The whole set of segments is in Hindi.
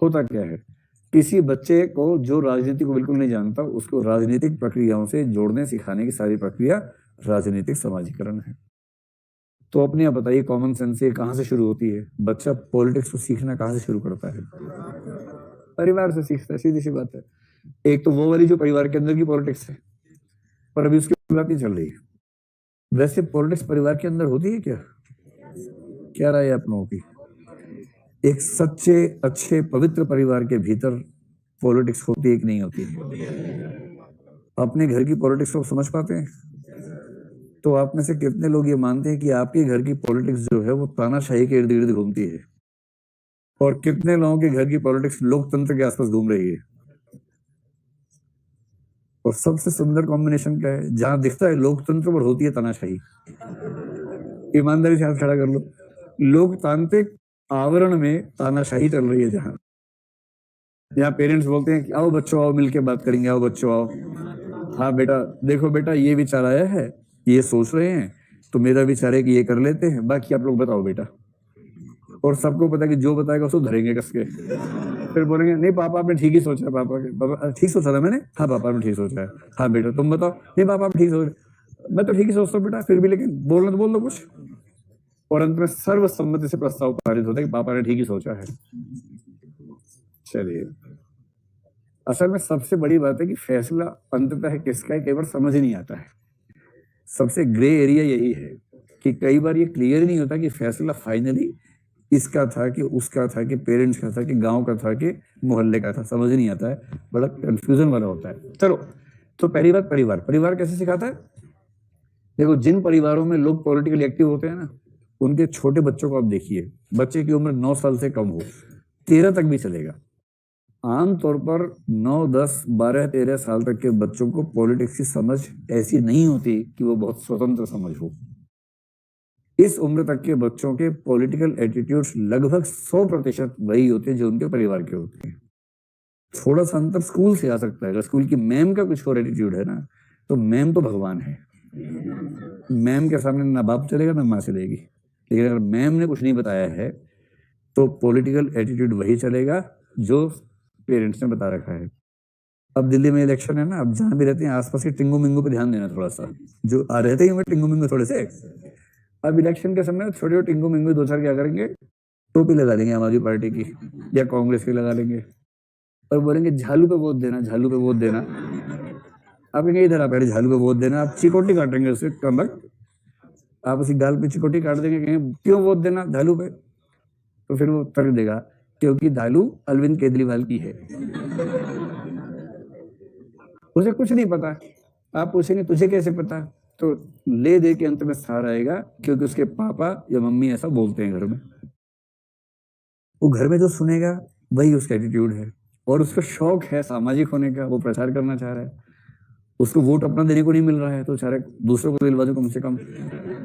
होता क्या है, किसी बच्चे को जो राजनीति को बिल्कुल नहीं जानता उसको राजनीतिक प्रक्रियाओं से जोड़ने सिखाने की सारी प्रक्रिया राजनीतिक समाजीकरण है। तो अपने आप बताइए, कॉमन सेंस से कहां से शुरू होती है? बच्चा पॉलिटिक्स को सीखना कहां से शुरू करता है? परिवार से सीखता है, सीधी सी बात है। एक तो वो वाली जो परिवार के अंदर की पॉलिटिक्स है, पर अभी उसकी बात नहीं चल रही है। वैसे पॉलिटिक्स परिवार के अंदर होती है क्या? क्या राय है आप लोगों की? एक सच्चे अच्छे पवित्र परिवार के भीतर पॉलिटिक्स होती है कि नहीं होती है? अपने घर की पॉलिटिक्स को समझ पाते हैं? तो आप में से कितने लोग ये मानते हैं कि आपके घर की पॉलिटिक्स जो है वो तानाशाही के इर्द गिर्द घूमती है, और कितने लोगों के घर की पॉलिटिक्स लोकतंत्र के आसपास घूम रही है? और सबसे सुंदर कॉम्बिनेशन क्या है? जहां दिखता है लोकतंत्र पर होती है तानाशाही। ईमानदारी से हाथ खड़ा कर लो, लोकतांत्रिक आवरण में तानाशाही चल रही है। जहाँ पेरेंट्स बोलते हैं कि आओ बच्चों आओ मिलके बात करेंगे, आओ बच्चों आओ, हाँ बेटा देखो बेटा ये विचार आया है, ये सोच रहे हैं, तो मेरा विचार है कि ये कर लेते हैं, बाकी आप लोग बताओ बेटा। और सबको पता है कि जो बताएगा उसको धरेंगे कस के, फिर बोलेंगे नहीं पापा आपने ठीक ही सोचा है, पापा ठीक सोचा था मैंने, हाँ पापा आपने ठीक सोचा है, हाँ बेटा तुम बताओ, नहीं पापा आप ठीक सोच, मैं तो ठीक ही सोचता हूँ बेटा, फिर भी लेकिन बोलना तो बोल दो कुछ। और अंत में सर्वसम्मति से प्रस्ताव पारित होता है कि पापा ने ठीक ही सोचा है। चलिए, असल में सबसे बड़ी बात है कि फैसला अंततः किसका है कई बार समझ ही नहीं आता है। सबसे ग्रे एरिया यही है कि कई बार ये क्लियर नहीं होता कि फैसला फाइनली इसका था कि उसका था कि पेरेंट्स का था कि गांव का था कि मोहल्ले का था, समझ नहीं आता है, बड़ा कंफ्यूजन वाला होता है। चलो, तो पहली बात परिवार कैसे सिखाता है? देखो, जिन परिवारों में लोग पॉलिटिकली एक्टिव होते हैं ना, उनके छोटे बच्चों को आप देखिए, बच्चे की उम्र 9 साल से कम हो, 13 तक भी चलेगा। आमतौर पर 9, 10, 12, 13 साल तक के बच्चों को पॉलिटिक्स की समझ ऐसी नहीं होती कि वो बहुत स्वतंत्र समझ हो। इस उम्र तक के बच्चों के पॉलिटिकल एटीट्यूड्स लगभग 100% वही होते हैं जो उनके परिवार के होते हैं। थोड़ा सा अंतर स्कूल से आ सकता है, अगर स्कूल की मैम का कुछ और एटीट्यूड है ना, तो मैम तो भगवान है, मैम के सामने ना बाप चलेगा ना माँ चलेगी। लेकिन अगर मैम ने कुछ नहीं बताया है तो पॉलिटिकल एटीट्यूड वही चलेगा जो पेरेंट्स ने बता रखा है। अब दिल्ली में इलेक्शन है ना, अब जहां भी रहते हैं आसपास के टिंगू मिंगू पे ध्यान देना थोड़ा सा, जो रहते ही टिंगू मिंगू थोड़े से। अब इलेक्शन के समय छोटे छोटे टिंगू मिंगू 2-4 क्या करेंगे, टोपी लगा लेंगे आम आदमी पार्टी की या कांग्रेस की लगा लेंगे, और बोलेंगे झालू पे वोट देना, झालू पे वोट देना। आप कहेंगे इधर आप झालू पे वोट देना, आप चिकोटी काटेंगे उससे कमर, आप उसी गाल पे चिकोटी काट देंगे, कहेंगे क्यों वोट देना झालू पे? तो फिर वो उत्तर देगा क्योंकि झालू अरविंद केजरीवाल की है। उसे कुछ नहीं पता। आप पूछेंगे तुझे कैसे पता, तो ले दे के अंत में सार आएगा क्योंकि उसके पापा या मम्मी ऐसा बोलते हैं घर में। वो घर में जो सुनेगा वही उसका एटीट्यूड है, और उसका शौक है सामाजिक होने का, वो प्रचार करना चाह रहा है। उसको वोट अपना देने को नहीं मिल रहा है तो चाहे दूसरों को दिलवा दूं, कम से कम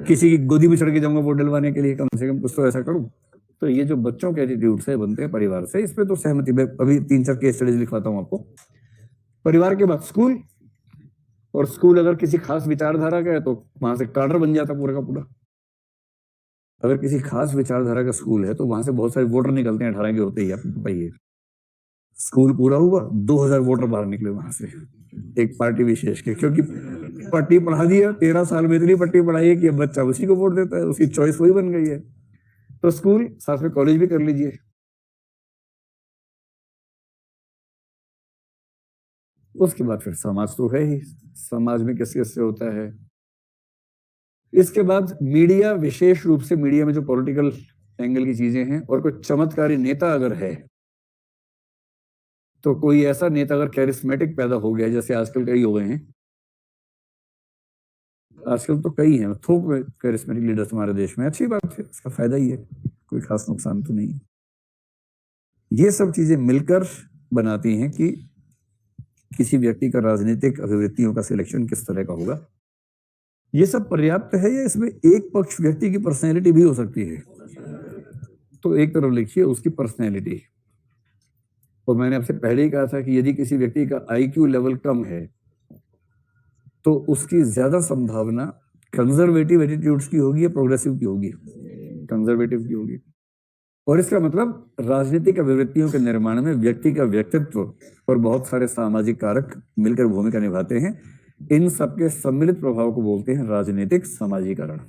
किसी की गोदी में चढ़ के जाऊंगा वोट दिलवाने के लिए, कम से कम कुछ तो ऐसा करूं। तो ये जो बच्चों के एटीट्यूड से बनते हैं परिवार से, इस पे तो सहमति, मैं अभी 3-4 केस स्टडीज लिखवाता हूं आपको। परिवार के बाद स्कूल, और स्कूल अगर किसी खास विचारधारा का है तो वहां से कार्डर बन जाता पूरा का पूरा। अगर किसी खास विचारधारा का स्कूल है तो वहां से बहुत सारे वोटर निकलते हैं 18 के होते ही, आपको पता ही है। स्कूल पूरा हुआ, 2000 वोटर बाहर निकले वहां से, एक पार्टी विशेष के, क्योंकि पट्टी पढ़ा दिया, 13 साल में इतनी पट्टी पढ़ाई है कि अब बच्चा उसी को वोट देता है, उसकी चॉइस वही बन गई है। तो स्कूल साथ में कॉलेज भी कर लीजिए। उसके बाद फिर समाज तो है ही, समाज में किस किस से होता है। इसके बाद मीडिया, विशेष रूप से मीडिया में जो पॉलिटिकल एंगल की चीजें हैं, और कोई चमत्कारी नेता अगर है, तो कोई ऐसा नेता अगर कैरिस्मेटिक पैदा हो गया, जैसे आजकल कई हो गए हैं, आजकल तो कई हैं थोक में कैरिस्मेटिक लीडर्स हमारे देश में, अच्छी बात है, इसका फायदा ही है, कोई खास नुकसान तो नहीं। ये सब चीजें मिलकर बनाती हैं कि किसी व्यक्ति का राजनीतिक अभिवृत्तियों का सिलेक्शन किस तरह का होगा। ये सब पर्याप्त है या इसमें एक पक्ष व्यक्ति की पर्सनैलिटी भी हो सकती है? तो एक तरफ लिखिए उसकी पर्सनैलिटी। और मैंने आपसे पहले ही कहा था कि यदि किसी व्यक्ति का आईक्यू लेवल कम है तो उसकी ज्यादा संभावना कंजर्वेटिव एटीट्यूड्स की होगी या प्रोग्रेसिव की होगी? कंजर्वेटिव की होगी। और इसका मतलब राजनीतिक अभिवृत्तियों के निर्माण में व्यक्ति का व्यक्तित्व और बहुत सारे सामाजिक कारक मिलकर भूमिका निभाते हैं। इन सबके सम्मिलित प्रभाव को बोलते हैं राजनीतिक समाजीकरण।